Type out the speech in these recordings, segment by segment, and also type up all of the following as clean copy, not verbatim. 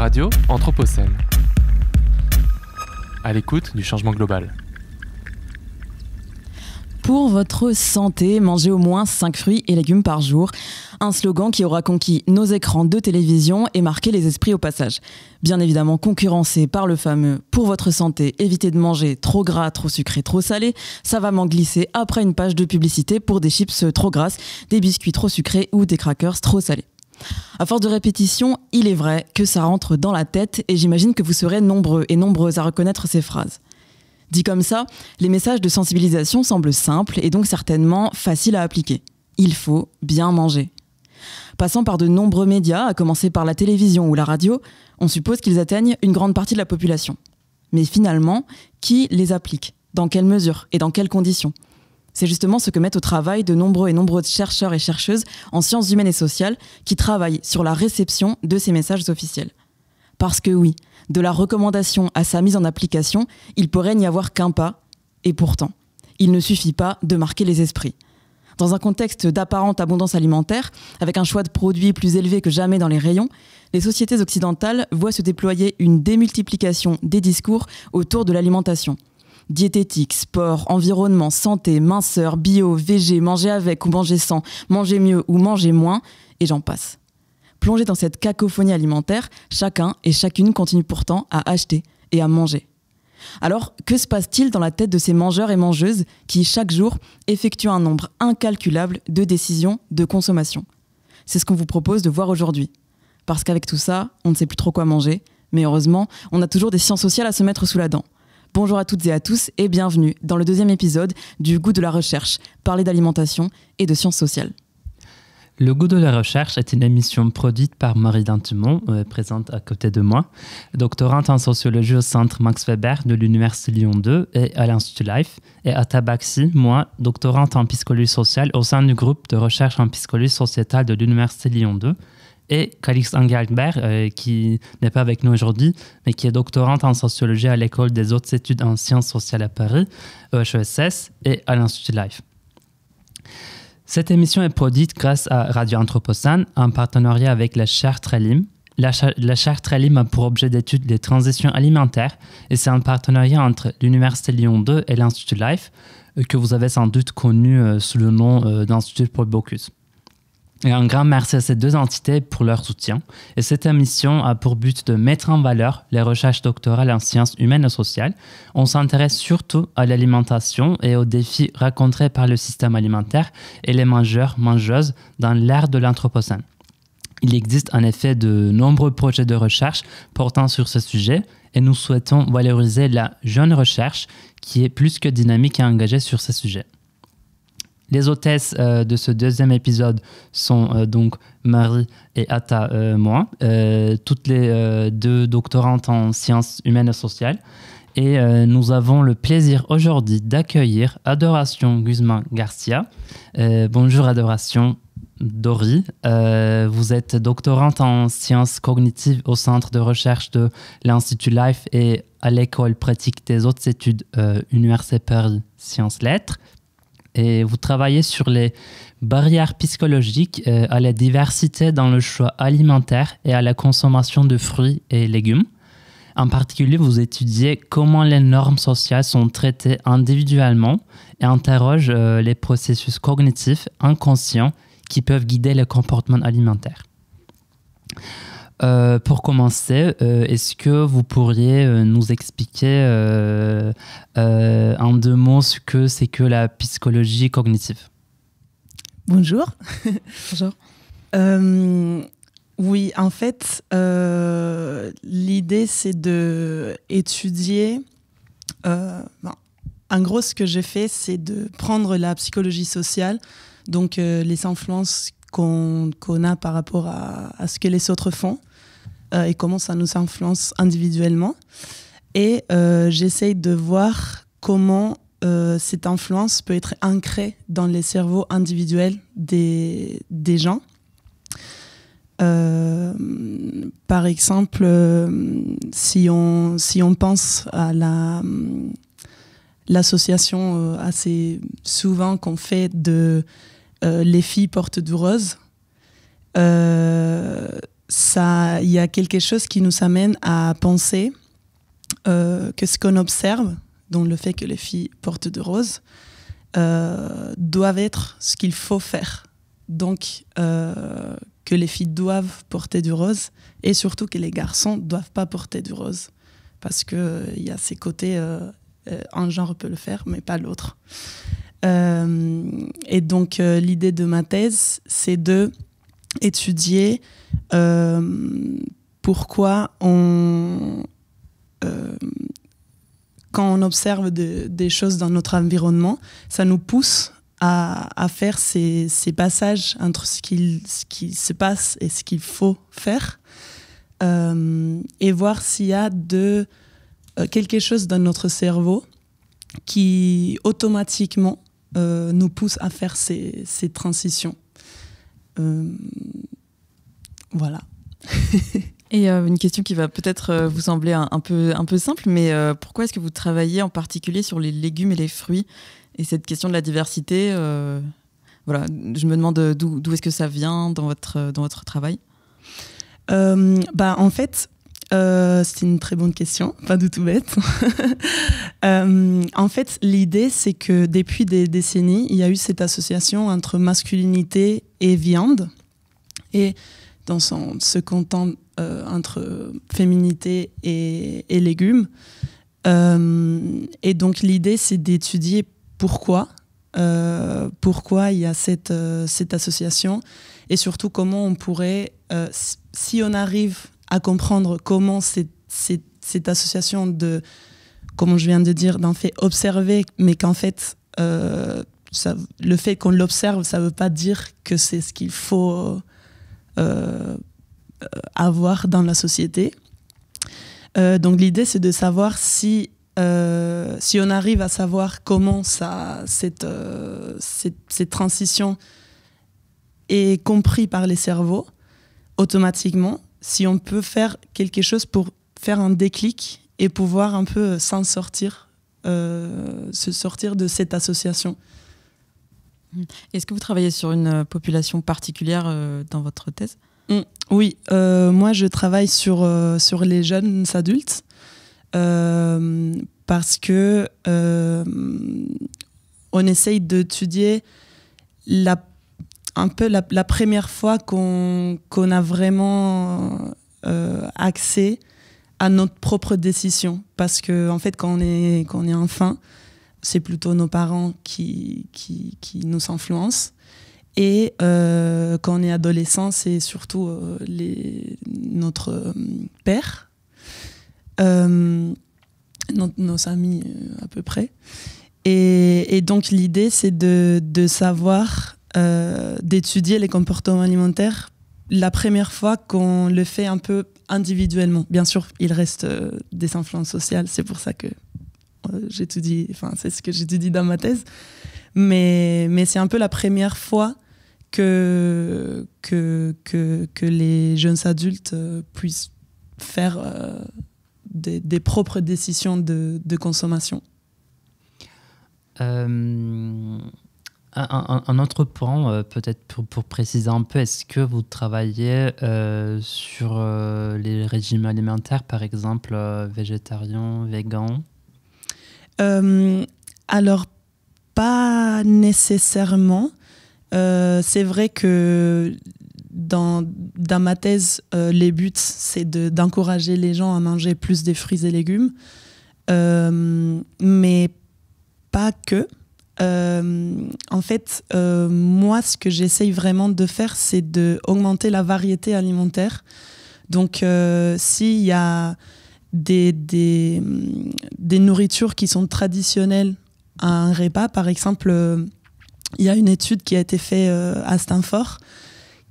Radio Anthropocène. À l'écoute du changement global. Pour votre santé, mangez au moins 5 fruits et légumes par jour. Un slogan qui aura conquis nos écrans de télévision et marqué les esprits au passage. Bien évidemment concurrencé par le fameux « Pour votre santé, évitez de manger trop gras, trop sucré, trop salé », savamment glissé après une page de publicité pour des chips trop grasses, des biscuits trop sucrés ou des crackers trop salés. À force de répétition, il est vrai que ça rentre dans la tête et j'imagine que vous serez nombreux et nombreuses à reconnaître ces phrases. Dit comme ça, les messages de sensibilisation semblent simples et donc certainement faciles à appliquer. Il faut bien manger. Passant par de nombreux médias, à commencer par la télévision ou la radio, on suppose qu'ils atteignent une grande partie de la population. Mais finalement, qui les applique ? Dans quelle mesure et dans quelles conditions ? C'est justement ce que mettent au travail de nombreux et nombreuses chercheurs et chercheuses en sciences humaines et sociales qui travaillent sur la réception de ces messages officiels. Parce que oui, de la recommandation à sa mise en application, il pourrait n'y avoir qu'un pas, et pourtant, il ne suffit pas de marquer les esprits. Dans un contexte d'apparente abondance alimentaire, avec un choix de produits plus élevé que jamais dans les rayons, les sociétés occidentales voient se déployer une démultiplication des discours autour de l'alimentation. Diététique, sport, environnement, santé, minceur, bio, végé, manger avec ou manger sans, manger mieux ou manger moins, et j'en passe. Plongé dans cette cacophonie alimentaire, chacun et chacune continue pourtant à acheter et à manger. Alors, que se passe-t-il dans la tête de ces mangeurs et mangeuses qui, chaque jour, effectuent un nombre incalculable de décisions de consommation ? C'est ce qu'on vous propose de voir aujourd'hui. Parce qu'avec tout ça, on ne sait plus trop quoi manger, mais heureusement, on a toujours des sciences sociales à se mettre sous la dent. Bonjour à toutes et à tous et bienvenue dans le 2e épisode du Goût de la recherche, parler d'alimentation et de sciences sociales. Le Goût de la recherche est une émission produite par Marie Dantumont, présente à côté de moi, doctorante en sociologie au Centre Max Weber de l'Université Lyon 2 et à l'Institut Life, et Atta Baxi, moi, doctorante en psychologie sociale au sein du groupe de recherche en psychologie sociétale de l'Université Lyon 2, et Calix Engelbert, qui n'est pas avec nous aujourd'hui, mais qui est doctorante en sociologie à l'École des hautes études en sciences sociales à Paris, EHESS, et à l'Institut Life. Cette émission est produite grâce à Radio Anthropocène en partenariat avec la chaire Trelim. La chaire Trelim a pour objet d'étude les transitions alimentaires et c'est un partenariat entre l'Université Lyon 2 et l'Institut Life que vous avez sans doute connu sous le nom d'Institut Paul Bocuse. Et un grand merci à ces deux entités pour leur soutien. Et cette émission a pour but de mettre en valeur les recherches doctorales en sciences humaines et sociales. On s'intéresse surtout à l'alimentation et aux défis rencontrés par le système alimentaire et les mangeurs-mangeuses dans l'ère de l'Anthropocène. Il existe en effet de nombreux projets de recherche portant sur ce sujet et nous souhaitons valoriser la jeune recherche qui est plus que dynamique et engagée sur ce sujet. Les hôtesses de ce 2e épisode sont donc Marie et Atta, moi, toutes les deux doctorantes en sciences humaines et sociales. Et nous avons le plaisir aujourd'hui d'accueillir Adoration Guzman-Garcia. Bonjour Adoration. Dori, vous êtes doctorante en sciences cognitives au centre de recherche de l'Institut Life et à l'école pratique des hautes études Université Paris Sciences Lettres. Et vous travaillez sur les barrières psychologiques à la diversité dans le choix alimentaire et à la consommation de fruits et légumes. En particulier, vous étudiez comment les normes sociales sont traitées individuellement et interrogent les processus cognitifs inconscients qui peuvent guider le comportement alimentaire. Pour commencer, est-ce que vous pourriez nous expliquer en 2 mots ce que c'est que la psychologie cognitive ? Bonjour. Bonjour. Oui, en fait, l'idée, c'est d'étudier... en gros, ce que j'ai fait, c'est de prendre la psychologie sociale, donc les influences qu'on a par rapport à ce que les autres font, et comment ça nous influence individuellement. Et j'essaye de voir comment cette influence peut être ancrée dans les cerveaux individuels des gens. Par exemple, si on pense à l'association assez souvent qu'on fait de les filles portent du rose, il y a quelque chose qui nous amène à penser que ce qu'on observe, dont le fait que les filles portent de rose, doivent être ce qu'il faut faire. Donc, que les filles doivent porter du rose et surtout que les garçons ne doivent pas porter du rose. Parce qu'il y a ces côtés, un genre peut le faire, mais pas l'autre. Et donc, l'idée de ma thèse, c'est de étudier pourquoi quand on observe des choses dans notre environnement, ça nous pousse à faire ces passages entre ce qui se passe et ce qu'il faut faire, et voir s'il y a quelque chose dans notre cerveau qui automatiquement nous pousse à faire ces transitions. Voilà. Et une question qui va peut-être vous sembler un peu simple, mais pourquoi est-ce que vous travaillez en particulier sur les légumes et les fruits et cette question de la diversité, voilà, je me demande d'où est-ce que ça vient dans votre travail. En fait, c'est une très bonne question, pas du tout bête. En fait, l'idée, c'est que depuis des décennies, il y a eu cette association entre masculinité et viande. Et dans ce content entre féminité et légumes. Et donc, l'idée, c'est d'étudier pourquoi il y a cette association et surtout comment on pourrait, si on arrive à comprendre comment cette association comme je viens de dire, d'en fait observer, mais qu'en fait, le fait qu'on l'observe, ça ne veut pas dire que c'est ce qu'il faut avoir dans la société. Donc l'idée, c'est de savoir si on arrive à savoir comment cette transition est comprise par les cerveaux, automatiquement, si on peut faire quelque chose pour faire un déclic et pouvoir un peu s'en sortir, se sortir de cette association. Est-ce que vous travaillez sur une population particulière dans votre thèse ? Oui, moi je travaille sur les jeunes adultes parce que on essaye d'étudier un peu la première fois qu'on a vraiment accès à notre propre décision. Parce que en fait, quand on est enfant, c'est plutôt nos parents qui nous influencent. Et quand on est adolescent, c'est surtout notre père, nos amis à peu près. Et donc l'idée, c'est de savoir, d'étudier les comportements alimentaires la première fois qu'on le fait un peu individuellement. Bien sûr, il reste des influences sociales, c'est pour ça que j'étudie, enfin c'est ce que j'étudie dans ma thèse. Mais c'est un peu la première fois que les jeunes adultes puissent faire des propres décisions de consommation. Un autre point, peut-être pour préciser un peu, est-ce que vous travaillez sur les régimes alimentaires, par exemple végétariens, végans ? Alors, pas nécessairement. C'est vrai que dans ma thèse, les buts, c'est d'encourager les gens à manger plus des fruits et légumes, mais pas que. En fait, moi, ce que j'essaye vraiment de faire, c'est d'augmenter la variété alimentaire. Donc, s'il y a des nourritures qui sont traditionnelles à un repas, par exemple, il y a une étude qui a été faite à Stanford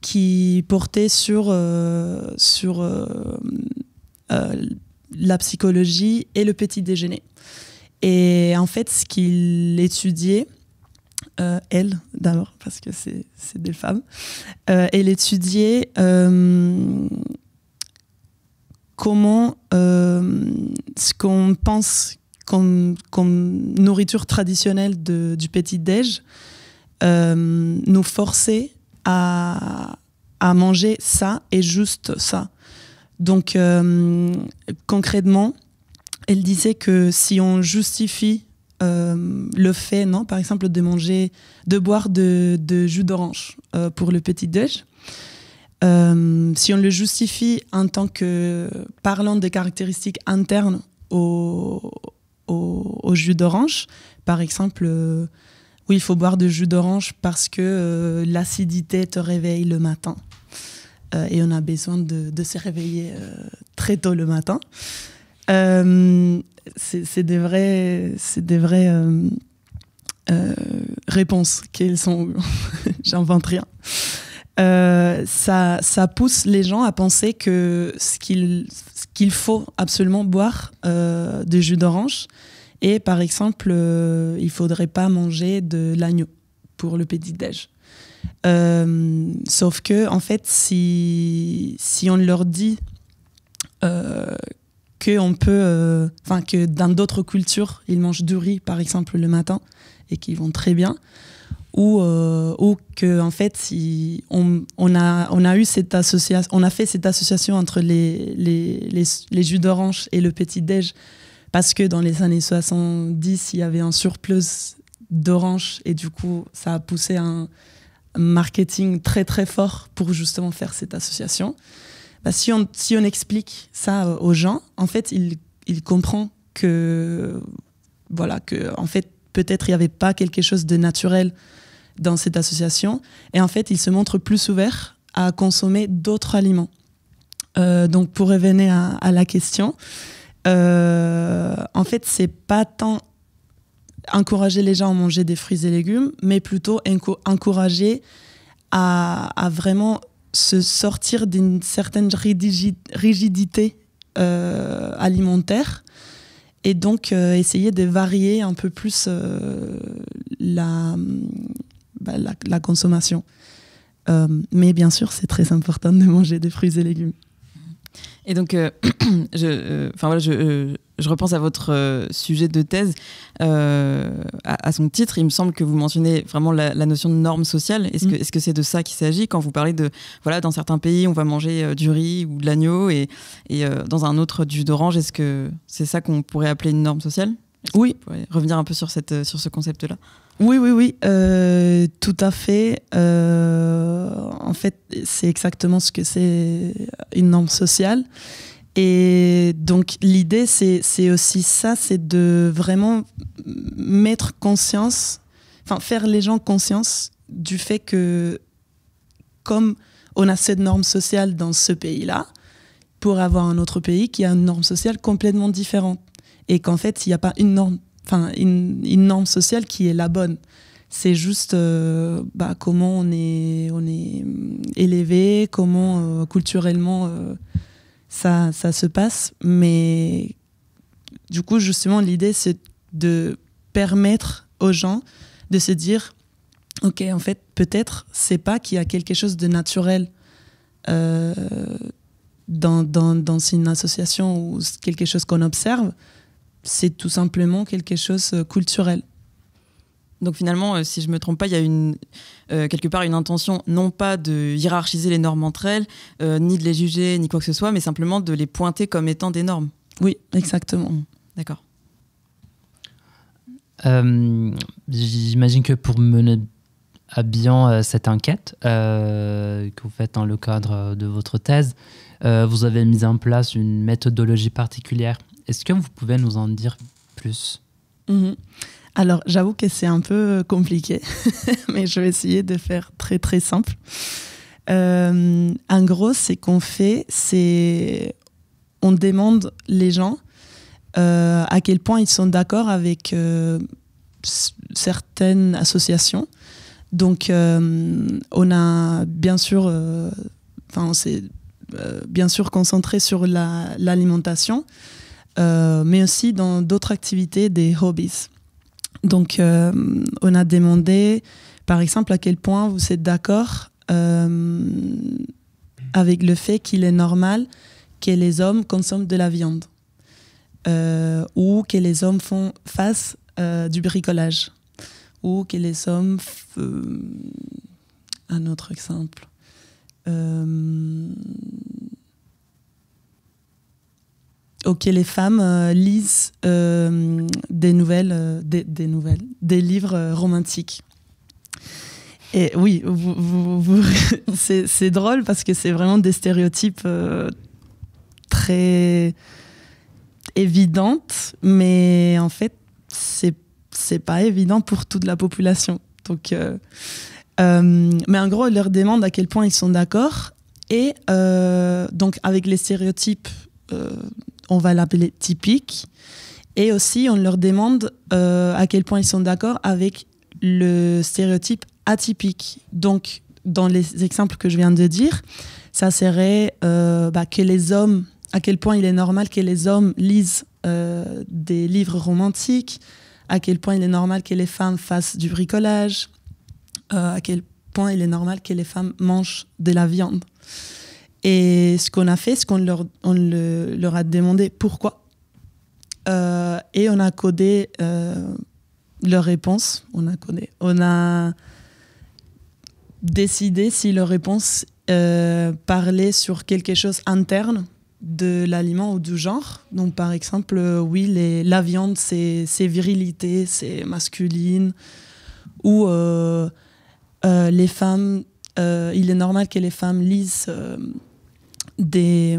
qui portait sur la psychologie et le petit déjeuner. Et en fait, ce qu'il étudiait, elle d'abord, parce que c'est des femmes, elle étudiait comment ce qu'on pense comme nourriture traditionnelle du petit-déj nous forçait à à manger ça et juste ça. Donc, concrètement, elle disait que si on justifie le fait, non, par exemple, de boire de jus d'orange pour le petit-déj, si on le justifie en tant que parlant des caractéristiques internes au jus d'orange, par exemple, oui, il faut boire de jus d'orange parce que l'acidité te réveille le matin. Et on a besoin de se réveiller très tôt le matin. C'est des vraies réponses qu'elles sont. J'invente rien. Ça pousse les gens à penser que ce qu'il faut absolument boire de jus d'orange. Et par exemple, il ne faudrait pas manger de l'agneau pour le petit-déj. Sauf que, en fait, si on leur dit que dans d'autres cultures, ils mangent du riz, par exemple, le matin, et qu'ils vont très bien, ou que, en fait, si on a eu cette association, on a fait cette association entre les jus d'orange et le petit-déj, parce que dans les années 70, il y avait un surplus d'orange, et du coup, ça a poussé un marketing très très fort pour justement faire cette association. Bah, si on explique ça aux gens, en fait, ils comprennent que en fait, peut-être il n'y avait pas quelque chose de naturel dans cette association, et en fait, ils se montrent plus ouverts à consommer d'autres aliments. Donc, pour revenir à la question, en fait, c'est pas tant encourager les gens à manger des fruits et légumes, mais plutôt encourager à vraiment se sortir d'une certaine rigidité alimentaire, et donc essayer de varier un peu plus la consommation. Mais bien sûr, c'est très important de manger des fruits et légumes. Et donc, je repense à votre sujet de thèse, à son titre. Il me semble que vous mentionnez vraiment la notion de norme sociale. Est-ce que c'est de ça qu'il s'agit quand vous parlez de, voilà, dans certains pays, on va manger du riz ou de l'agneau, et dans un autre du jus d'orange. Est-ce que c'est ça qu'on pourrait appeler une norme sociale ? Oui. Vous pourriez revenir un peu sur ce concept-là ? Oui, tout à fait. En fait, c'est exactement ce que c'est une norme sociale. Et donc, l'idée, c'est aussi ça, c'est de vraiment mettre conscience, faire les gens conscience du fait que, comme on a cette norme sociale dans ce pays-là, pour avoir un autre pays qui a une norme sociale complètement différente. Et qu'en fait, il n'y a pas une norme sociale qui est la bonne. C'est juste comment on est élevé, comment culturellement ça se passe. Mais du coup, justement, l'idée, c'est de permettre aux gens de se dire, ok, en fait, peut-être, c'est pas qu'il y a quelque chose de naturel dans une association ou quelque chose qu'on observe. C'est tout simplement quelque chose culturel. Donc finalement, si je ne me trompe pas, il y a quelque part une intention non pas de hiérarchiser les normes entre elles, ni de les juger, ni quoi que ce soit, mais simplement de les pointer comme étant des normes. Oui, exactement. D'accord. J'imagine que pour mener à bien cette enquête que vous faites dans le cadre de votre thèse, vous avez mis en place une méthodologie particulière. Est-ce que vous pouvez nous en dire plus ? Alors, j'avoue que c'est un peu compliqué, mais je vais essayer de faire très, très simple. En gros, ce qu'on fait, c'est on demande les gens à quel point ils sont d'accord avec certaines associations. Donc, on a bien sûr, on s'est bien sûr concentré sur l'alimentation, mais aussi dans d'autres activités, des hobbies. Donc, on a demandé, par exemple, à quel point vous êtes d'accord avec le fait qu'il est normal que les hommes consomment de la viande ou que les hommes fassent du bricolage ou que les hommes... un autre exemple. Ok, les femmes lisent des livres romantiques. Et oui, c'est drôle parce que c'est vraiment des stéréotypes très évidentes, mais en fait, c'est pas évident pour toute la population. Donc, mais en gros, on leur demande à quel point ils sont d'accord. Et donc, avec les stéréotypes, on va l'appeler typiques. Et aussi, on leur demande à quel point ils sont d'accord avec le stéréotype atypique. Donc, dans les exemples que je viens de dire, ça serait que les hommes, à quel point il est normal que les hommes lisent des livres romantiques, à quel point il est normal que les femmes fassent du bricolage, à quel point il est normal que les femmes mangent de la viande. Et ce qu'on a fait, c'est qu'on leur a demandé pourquoi. Et on a codé leurs réponses. On a décidé si leur réponse parlait sur quelque chose interne de l'aliment ou du genre. Donc, par exemple, oui, la viande, c'est virilité, c'est masculine. Ou les femmes, il est normal que les femmes lisent des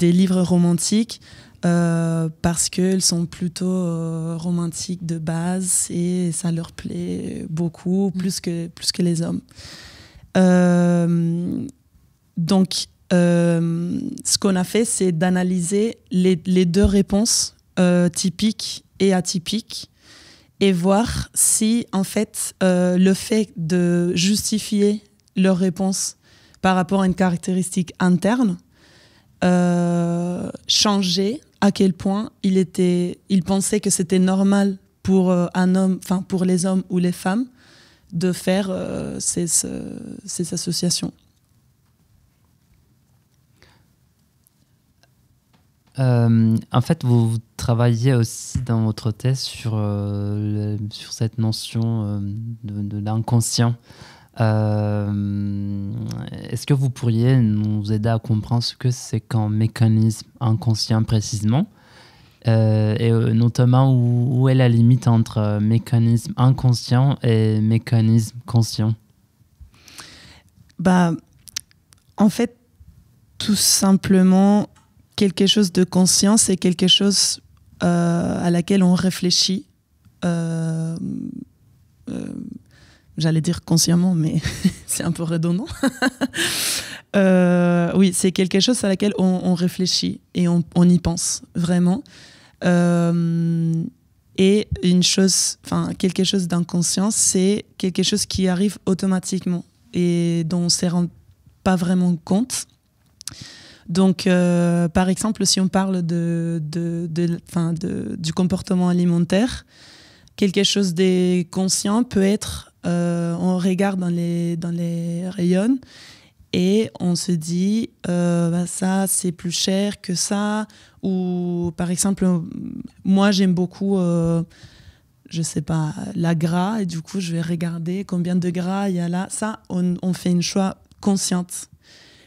livres romantiques parce qu'elles sont plutôt romantiques de base et ça leur plaît beaucoup, plus que les hommes. Donc, ce qu'on a fait, c'est d'analyser les deux réponses typiques et atypiques et voir si, en fait, le fait de justifier leur réponse par rapport à une caractéristique interne changeait à quel point il pensait que c'était normal pour un homme, enfin pour les hommes ou les femmes, de faire ces associations. En fait, vous travaillez aussi dans votre thèse sur cette notion de l'inconscient. Est-ce que vous pourriez nous aider à comprendre ce que c'est qu'un mécanisme inconscient précisément et notamment où est la limite entre mécanisme inconscient et mécanisme conscient? En fait, tout simplement, quelque chose de conscient, c'est quelque chose à laquelle on réfléchit. J'allais dire consciemment, mais c'est un peu redondant. Oui, c'est quelque chose à laquelle on réfléchit et on y pense vraiment. Et quelque chose d'inconscient, c'est quelque chose qui arrive automatiquement et dont on ne se rend pas vraiment compte. Donc, par exemple, si on parle du comportement alimentaire, quelque chose de conscient peut être, on regarde dans les rayons et on se dit, ça c'est plus cher que ça. Ou par exemple, moi j'aime beaucoup, je sais pas, la gras et du coup je vais regarder combien de gras il y a là. Ça, on fait une choix consciente.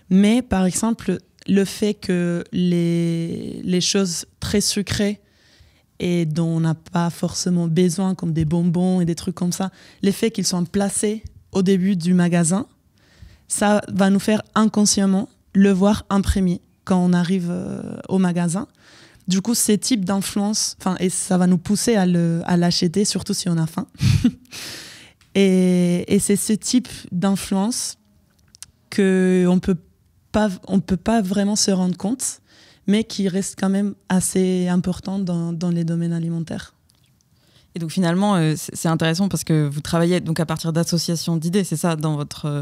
Mais par exemple, le fait que les choses très sucrées et dont on n'a pas forcément besoin, comme des bonbons et des trucs comme ça, le fait qu'ils soient placés au début du magasin, ça va nous faire inconsciemment le voir en premier quand on arrive au magasin. Du coup, ces types d'influence, et ça va nous pousser à l'acheter, surtout si on a faim. et c'est ce type d'influence qu'on peut pas vraiment se rendre compte, mais qui reste quand même assez important dans les domaines alimentaires. Et donc finalement, c'est intéressant parce que vous travaillez donc à partir d'associations d'idées, c'est ça, dans votre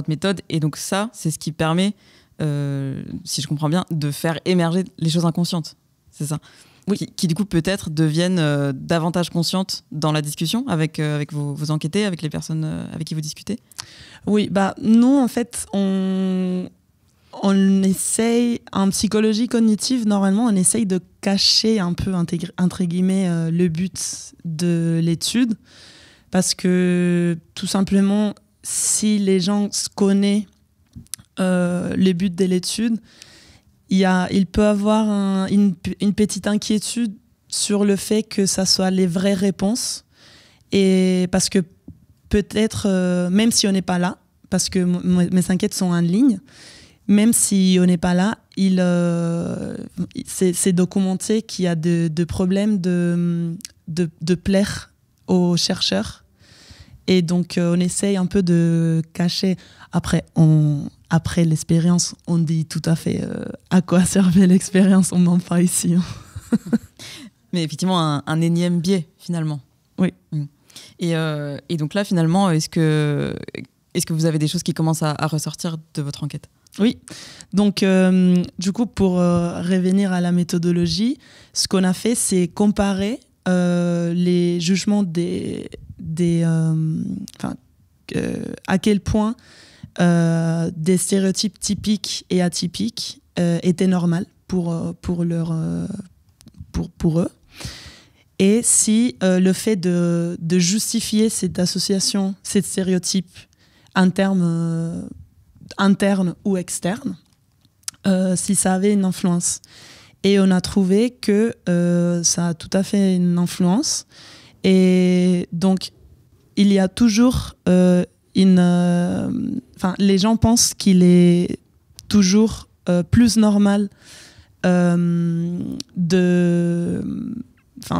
méthode. Et donc ça, c'est ce qui permet, si je comprends bien, de faire émerger les choses inconscientes. C'est ça. Oui. Qui du coup peut-être deviennent davantage conscientes dans la discussion avec vos enquêtés, avec les personnes avec qui vous discutez. Oui, nous en fait, on essaye, en psychologie cognitive, normalement, on essaye de cacher un peu, entre guillemets, le but de l'étude. Parce que, tout simplement, si les gens se connaissent le but de l'étude, il peut avoir une petite inquiétude sur le fait que ça soit les vraies réponses. Et parce que peut-être, même si on n'est pas là, parce que mes enquêtes sont en ligne, même si on n'est pas là, c'est documenté qu'il y a de problèmes de plaire aux chercheurs. Et donc, on essaye un peu de cacher. Après l'expérience, on dit tout à fait à quoi servait l'expérience, on n'en parle pas ici. Mais effectivement, un énième biais, finalement. Oui. Et donc là, finalement, est-ce que vous avez des choses qui commencent à ressortir de votre enquête ? Oui. Donc, du coup, pour revenir à la méthodologie, ce qu'on a fait, c'est comparer les jugements à quel point des stéréotypes typiques et atypiques étaient normaux pour eux. Et si le fait de justifier cette association, ces stéréotypes en termes internes ou externes, si ça avait une influence. Et on a trouvé que ça a tout à fait une influence. Et donc, il y a toujours les gens pensent qu'il est toujours plus normal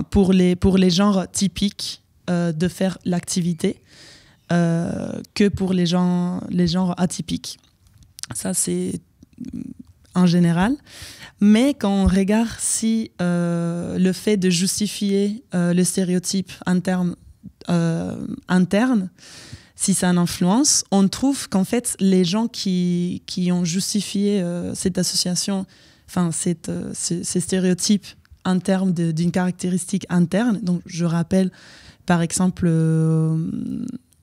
pour les genres typiques de faire l'activité que pour les genres atypiques. Ça, c'est en général. Mais quand on regarde si le fait de justifier le stéréotype en termes internes, si ça a une influence, on trouve qu'en fait, les gens qui ont justifié cette association, ces stéréotypes en termes d'une caractéristique interne, donc je rappelle par exemple,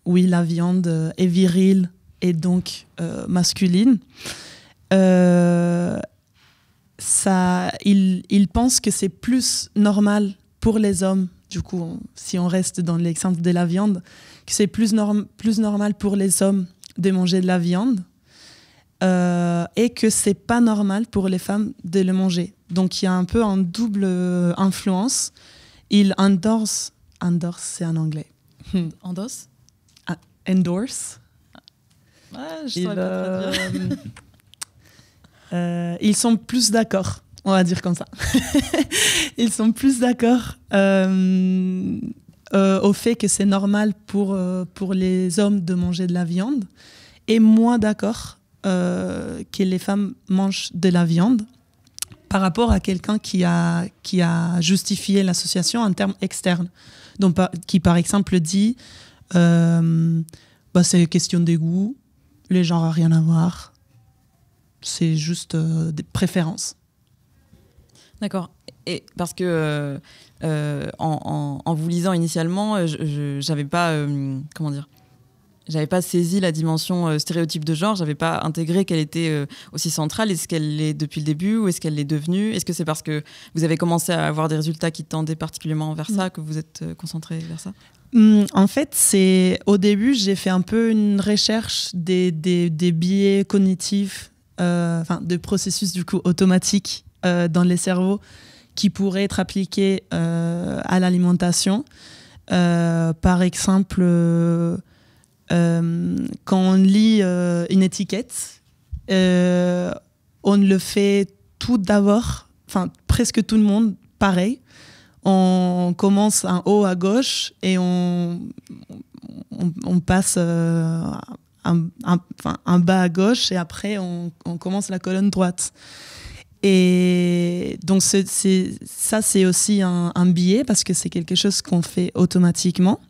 oui, la viande est virile et donc masculine, ils pensent que c'est plus normal pour les hommes, du coup, si on reste dans l'exemple de la viande, que c'est plus normal pour les hommes de manger de la viande et que c'est pas normal pour les femmes de le manger. Donc il y a un peu une double influence. Ils endorse, c'est en anglais. Endosse ? Endorse. Je saurais pas traduire. Ils sont plus d'accord, on va dire comme ça. Ils sont plus d'accord au fait que c'est normal pour les hommes de manger de la viande et moins d'accord que les femmes mangent de la viande par rapport à quelqu'un qui a justifié l'association en termes externes. Donc, qui, par exemple, dit c'est question de goût, les genres n'ont rien à voir. C'est juste des préférences. D'accord. Et parce que en vous lisant initialement, j'avais pas j'avais pas saisi la dimension stéréotype de genre. J'avais pas intégré qu'elle était aussi centrale. Est-ce qu'elle l'est depuis le début ou est-ce qu'elle l'est devenue ? Est-ce que c'est parce que vous avez commencé à avoir des résultats qui tendaient particulièrement vers ça que vous êtes concentré vers ça ? En fait, au début, j'ai fait un peu une recherche des biais cognitifs, de processus du coup automatiques dans les cerveaux qui pourraient être appliqués à l'alimentation. Par exemple, quand on lit une étiquette, on le fait tout d'abord, presque tout le monde, pareil. On commence en haut à gauche et on passe en bas à gauche et après on commence la colonne droite. Et donc ça c'est aussi un biais parce que c'est quelque chose qu'on fait automatiquement.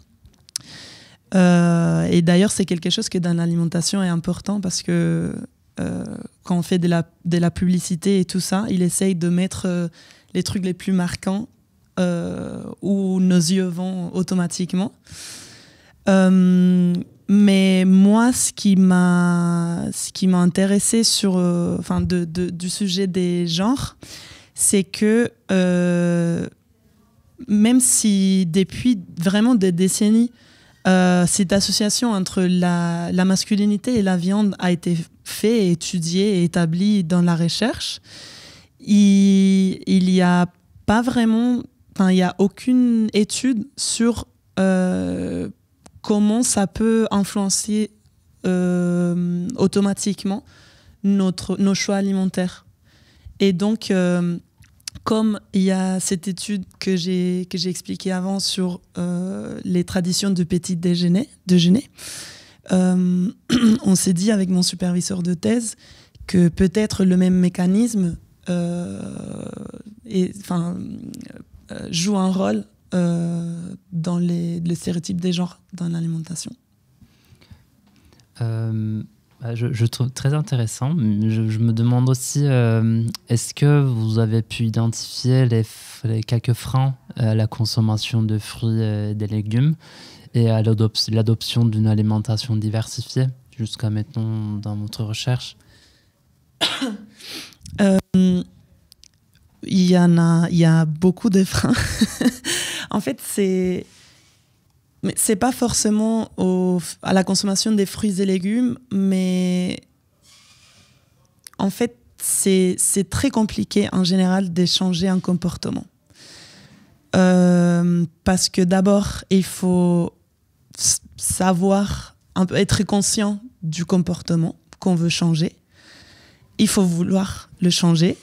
Et d'ailleurs c'est quelque chose que dans l'alimentation est important parce que quand on fait de la publicité et tout ça, il essaye de mettre les trucs les plus marquants où nos yeux vont automatiquement. Mais moi, ce qui m'a intéressé sur, du sujet des genres, c'est que même si depuis vraiment des décennies, cette association entre la masculinité et la viande a été faite, étudiée et établie dans la recherche. Il y a pas vraiment, il y a aucune étude sur comment ça peut influencer automatiquement nos choix alimentaires. Et donc, comme il y a cette étude que j'ai expliquée avant sur les traditions de petit déjeuner, on s'est dit avec mon superviseur de thèse que peut-être le même mécanisme joue un rôle dans les stéréotypes des genres dans l'alimentation. Je trouve très intéressant. Je me demande aussi, est-ce que vous avez pu identifier les quelques freins à la consommation de fruits et des légumes et à l'adoption d'une alimentation diversifiée jusqu'à maintenant dans votre recherche? Il y a beaucoup de freins. En fait, c'est pas forcément à la consommation des fruits et légumes, mais en fait, c'est très compliqué en général de changer un comportement. Parce que d'abord, il faut savoir, être conscient du comportement qu'on veut changer. Il faut vouloir le changer.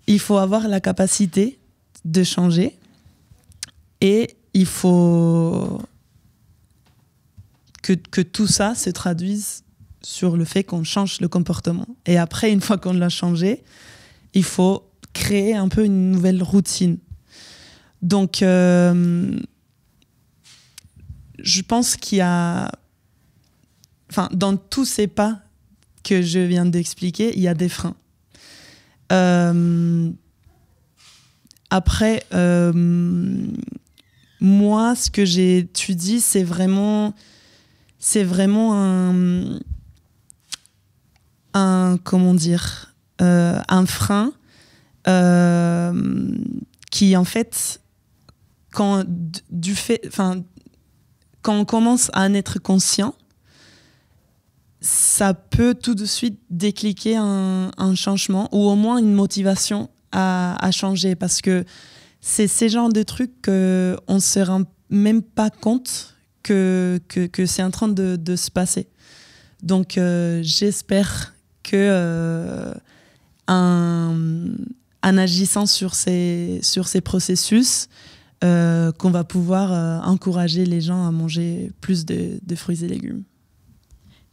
Il faut avoir la capacité de changer. Et il faut que tout ça se traduise sur le fait qu'on change le comportement. Et après, une fois qu'on l'a changé, il faut créer un peu une nouvelle routine. Donc, je pense qu'il y a... dans tous ces pas que je viens d'expliquer, il y a des freins. Après... moi, ce que j'ai étudié, c'est vraiment un frein qui, en fait, quand on commence à en être conscient, ça peut tout de suite décliquer un changement ou au moins une motivation à changer, parce que c'est ces genres de trucs qu'on ne se rend même pas compte que c'est en train de se passer. Donc, j'espère que en agissant sur ces processus, qu'on va pouvoir encourager les gens à manger plus de fruits et légumes.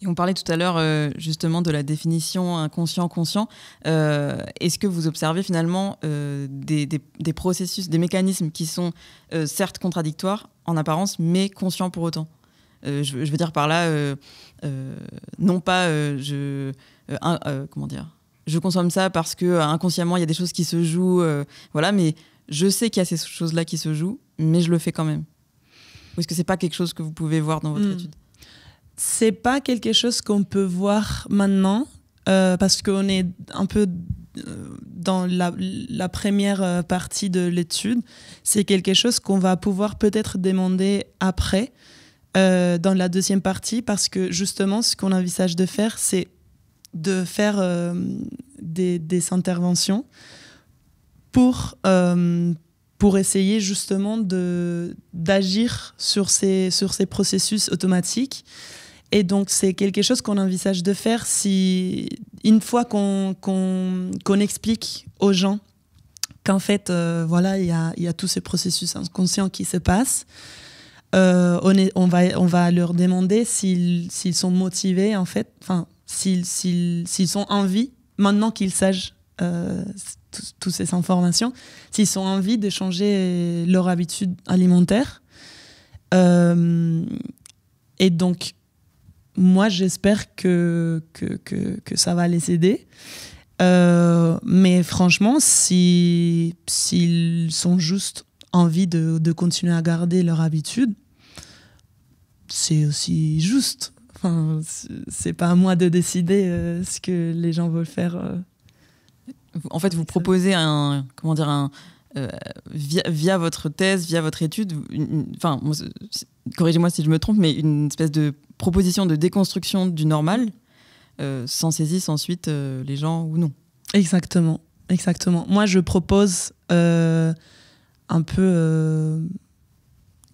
Et on parlait tout à l'heure justement de la définition inconscient-conscient. Est-ce que vous observez finalement des processus, des mécanismes qui sont certes contradictoires en apparence, mais conscients pour autant? Je veux dire par là, non pas comment dire, je consomme ça parce que inconsciemment il y a des choses qui se jouent, voilà, mais je sais qu'il y a ces choses-là qui se jouent, mais je le fais quand même. Ou est-ce que c'est pas quelque chose que vous pouvez voir dans votre étude? C'est pas quelque chose qu'on peut voir maintenant, parce qu'on est un peu dans la première partie de l'étude. C'est quelque chose qu'on va pouvoir peut-être demander après, dans la deuxième partie, parce que justement, ce qu'on envisage de faire, c'est de faire des interventions pour essayer justement d'agir sur ces processus automatiques. Et donc, c'est quelque chose qu'on envisage de faire une fois qu'on explique aux gens qu'en fait, voilà, il y a tous ces processus inconscients qui se passent. On va leur demander s'ils sont motivés, en fait, s'ils sont en vie, maintenant qu'ils sachent toutes ces informations, s'ils sont en vie de changer leur habitude alimentaire. Et donc, moi, j'espère que ça va les aider. Mais franchement, s'ils sont juste envie de continuer à garder leur habitude, c'est aussi juste. Enfin, c'est pas à moi de décider ce que les gens veulent faire. En fait, vous proposez via votre thèse, via votre étude, corrigez-moi si je me trompe, mais une espèce de proposition de déconstruction du normal, sans saisir ensuite les gens ou non. Exactement. Moi, je propose un peu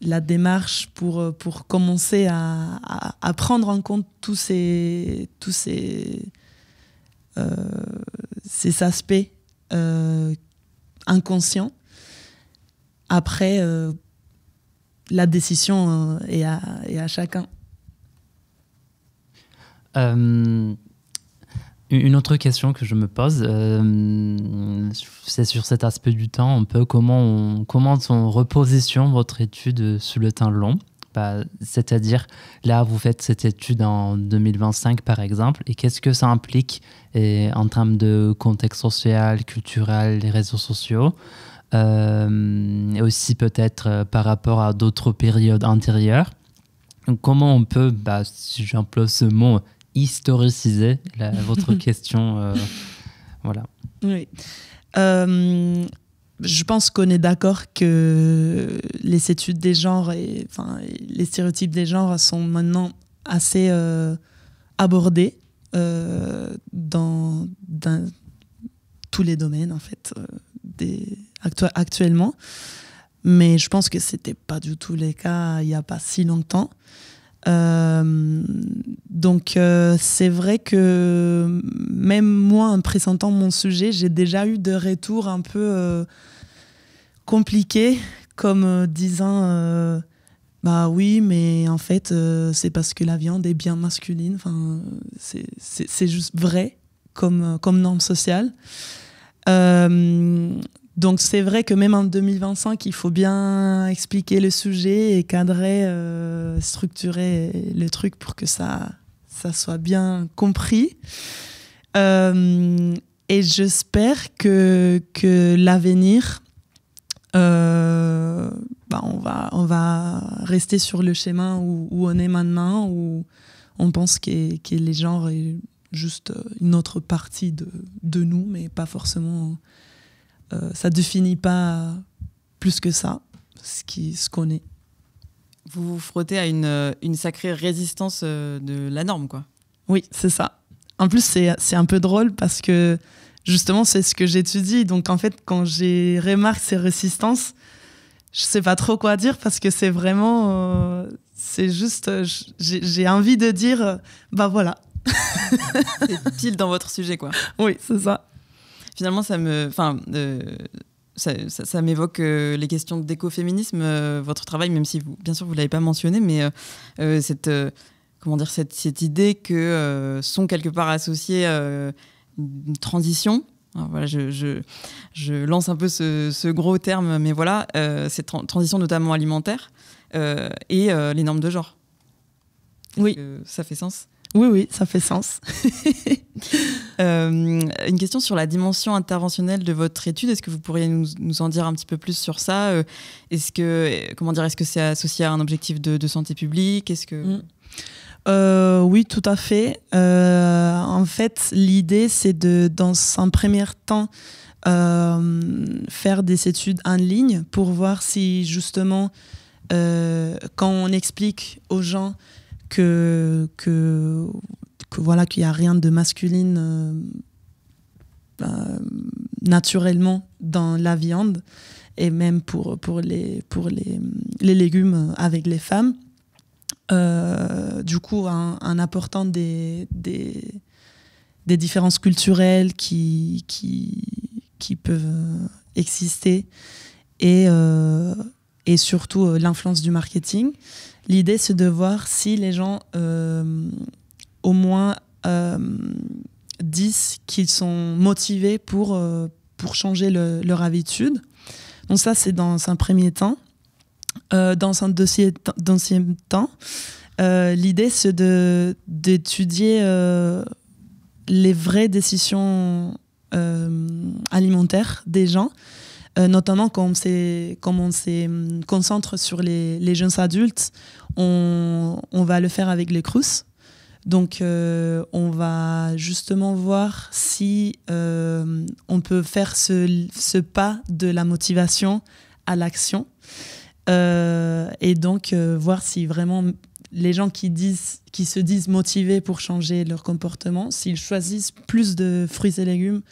la démarche pour commencer à prendre en compte tous ces aspects inconscients. Après, la décision est à chacun. Une autre question que je me pose, c'est sur cet aspect du temps, un peu comment on repositionne votre étude sur le temps long. C'est-à-dire, là, vous faites cette étude en 2025, par exemple, et qu'est-ce que ça implique en termes de contexte social, culturel, les réseaux sociaux, et aussi peut-être par rapport à d'autres périodes antérieures. Donc, comment on peut, si j'emploie ce mot, historiciser votre question voilà. Oui. Je pense qu'on est d'accord que les études des genres et les stéréotypes des genres sont maintenant assez abordés dans tous les domaines en fait actuellement. Mais je pense que c'était pas du tout le cas il n'y a pas si longtemps. Donc c'est vrai que même moi en présentant mon sujet, j'ai déjà eu des retours un peu compliqués, comme disant oui, mais en fait c'est parce que la viande est bien masculine. Enfin, c'est juste vrai comme norme sociale. Donc c'est vrai que même en 2025, il faut bien expliquer le sujet et cadrer, structurer le truc pour que ça soit bien compris. Et j'espère que l'avenir, on va rester sur le chemin où on est maintenant, où on pense que les genres est juste une autre partie de nous, mais pas forcément... ça ne définit pas plus que ça ce qu'on est. Vous vous frottez à une sacrée résistance de la norme, quoi. Oui, c'est ça. En plus, c'est un peu drôle parce que justement, c'est ce que j'étudie. Donc en fait, quand j'ai remarqué ces résistances, je ne sais pas trop quoi dire parce que c'est vraiment... c'est juste... j'ai envie de dire, voilà. C'est pile dans votre sujet, quoi. Oui, c'est ça. Finalement, ça m'évoque les questions d'écoféminisme, votre travail, même si bien sûr vous l'avez pas mentionné, mais cette idée que sont quelque part associées une transition. Alors, voilà, je lance un peu ce gros terme, mais voilà, cette transition notamment alimentaire et les normes de genre. Oui, ça fait sens. Oui, ça fait sens. Une question sur la dimension interventionnelle de votre étude. Est-ce que vous pourriez nous en dire un petit peu plus sur ça ? Est-ce que c'est associé à un objectif de santé publique ? Oui, tout à fait. En fait, l'idée, c'est dans un premier temps, faire des études en ligne pour voir si, justement, quand on explique aux gens que voilà, qu'il n'y a rien de masculine naturellement dans la viande et même pour les légumes avec les femmes. Du coup, en apportant des différences culturelles qui peuvent exister et surtout l'influence du marketing. L'idée, c'est de voir si les gens, au moins, disent qu'ils sont motivés pour changer leur habitude. Donc ça, c'est dans un premier temps. Dans un deuxième temps, l'idée, c'est d'étudier les vraies décisions alimentaires des gens, notamment comme on se concentre sur les jeunes adultes, on va le faire avec les Crous. Donc, on va justement voir si on peut faire ce pas de la motivation à l'action. Et donc, voir si vraiment les gens qui se disent motivés pour changer leur comportement, s'ils choisissent plus de fruits et légumes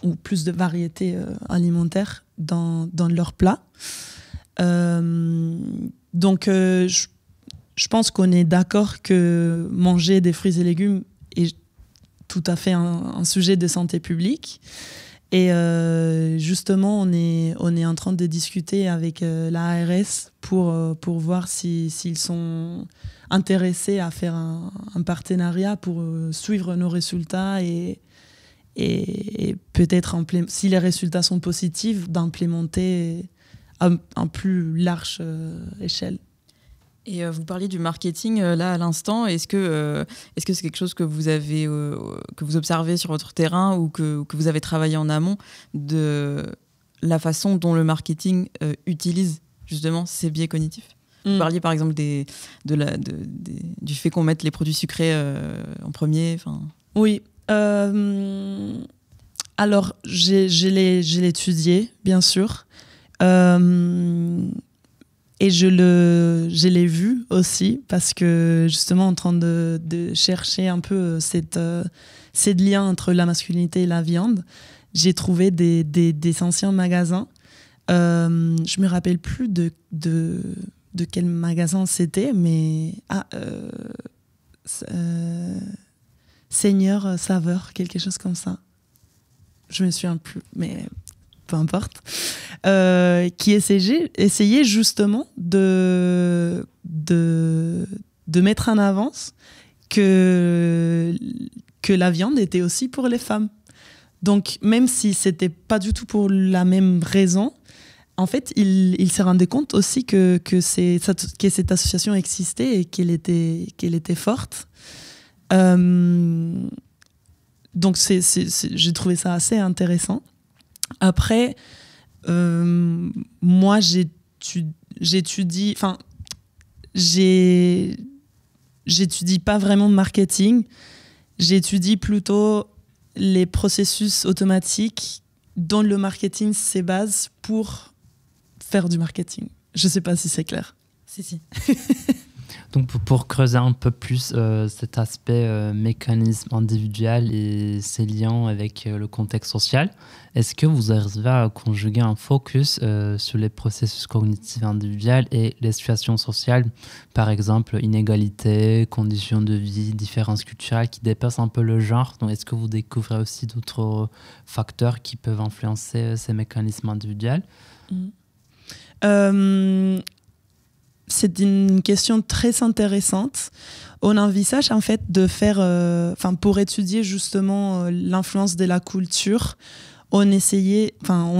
ou plus de variétés alimentaires dans leur plat. Donc, je pense qu'on est d'accord que manger des fruits et légumes est tout à fait un sujet de santé publique. Et justement, on est en train de discuter avec l'ARS pour voir s'ils sont intéressés à faire un partenariat pour suivre nos résultats et peut-être, si les résultats sont positifs, d'implémenter à un plus large échelle. Et vous parliez du marketing là à l'instant. Est-ce que c'est quelque chose que vous avez que vous observez sur votre terrain ou que vous avez travaillé en amont de la façon dont le marketing utilise justement ces biais cognitifs? Vous parliez par exemple du fait qu'on mette les produits sucrés en premier. Oui. Alors je l'ai étudié bien sûr. Et je l'ai vu aussi parce que justement en train de chercher un peu ces liens entre la masculinité et la viande, j'ai trouvé des anciens magasins. Je me rappelle plus de quel magasin c'était, mais Seigneur Saveur, quelque chose comme ça. Je me souviens plus, mais peu importe, qui essayait justement de mettre en avant que la viande était aussi pour les femmes. Donc, même si c'était pas du tout pour la même raison, en fait, il s'est rendu compte aussi que cette association existait et qu'elle était forte. Donc, j'ai trouvé ça assez intéressant. Après, moi, j'étudie pas vraiment de marketing. J'étudie plutôt les processus automatiques dont le marketing se base pour faire du marketing. Je sais pas si c'est clair. Si. Donc pour creuser un peu plus cet aspect mécanisme individuel et ses liens avec le contexte social, est-ce que vous arrivez à conjuguer un focus sur les processus cognitifs individuels et les situations sociales, par exemple inégalité, conditions de vie, différences culturelles qui dépassent un peu le genre? Donc est-ce que vous découvrez aussi d'autres facteurs qui peuvent influencer ces mécanismes individuels? C'est une question très intéressante. On envisage en fait de faire, pour étudier justement l'influence de la culture, on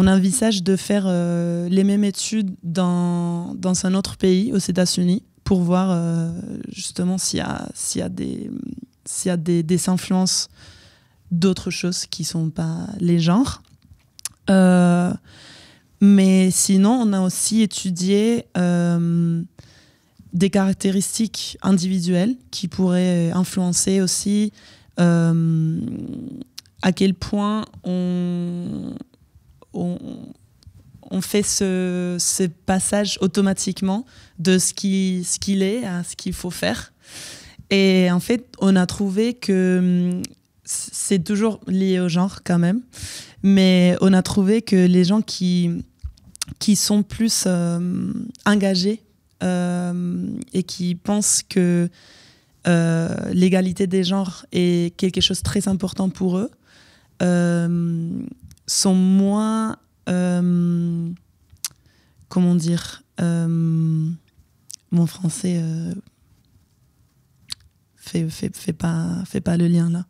envisage de faire les mêmes études dans un autre pays, aux États-Unis, pour voir justement s'il y a des influences d'autres choses qui ne sont pas les genres. Mais sinon, on a aussi étudié des caractéristiques individuelles qui pourraient influencer aussi à quel point on fait ce passage automatiquement de ce qu'il est à ce qu'il faut faire. Et en fait, on a trouvé que c'est toujours lié au genre quand même, mais on a trouvé que les gens qui sont plus engagés et qui pensent que l'égalité des genres est quelque chose de très important pour eux sont moins comment dire mon français fait pas le lien là.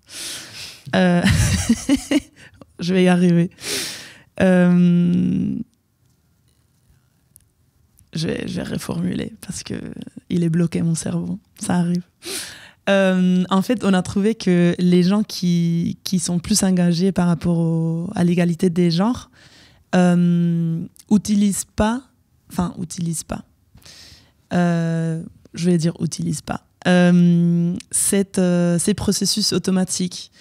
Je vais y arriver. Je vais reformuler parce que il est bloqué mon cerveau. Ça arrive. En fait, on a trouvé que les gens qui sont plus engagés par rapport à l'égalité des genres utilisent pas. Je vais dire utilisent pas. ces processus automatiques.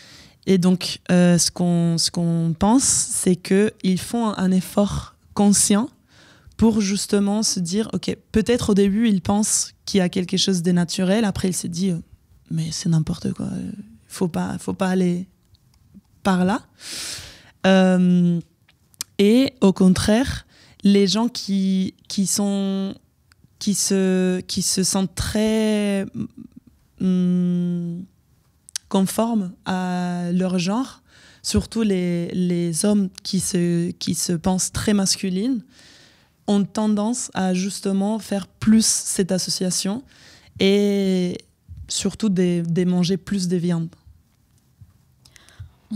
Et donc, ce qu'on pense, c'est qu'ils font un effort conscient pour justement se dire, ok, peut-être au début, ils pensent qu'il y a quelque chose de naturel. Après, ils se disent, mais c'est n'importe quoi. Faut pas aller par là. Et au contraire, les gens qui se sentent très conformes à leur genre, surtout les hommes qui se pensent très masculines, ont tendance à justement faire plus cette association et surtout de manger plus de viande.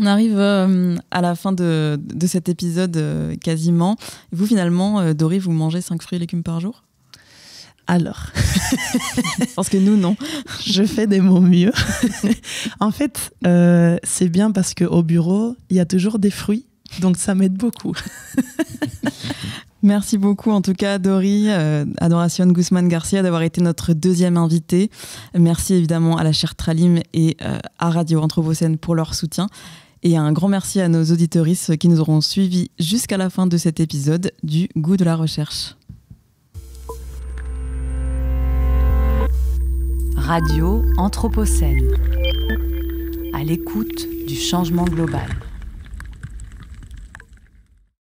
On arrive à la fin de cet épisode quasiment. Vous, finalement, Dory, vous mangez 5 fruits et légumes par jour ? Alors, parce que nous, non. Je fais de mon mieux. En fait, c'est bien parce qu'au bureau, il y a toujours des fruits, donc ça m'aide beaucoup. Merci beaucoup en tout cas Dory, Adoración Guzmán Garcia d'avoir été notre deuxième invitée. Merci évidemment à la chaire Tralim et à Radio Anthropocène pour leur soutien. Et un grand merci à nos auditrices qui nous auront suivis jusqu'à la fin de cet épisode du Goût de la recherche. Radio Anthropocène, à l'écoute du changement global.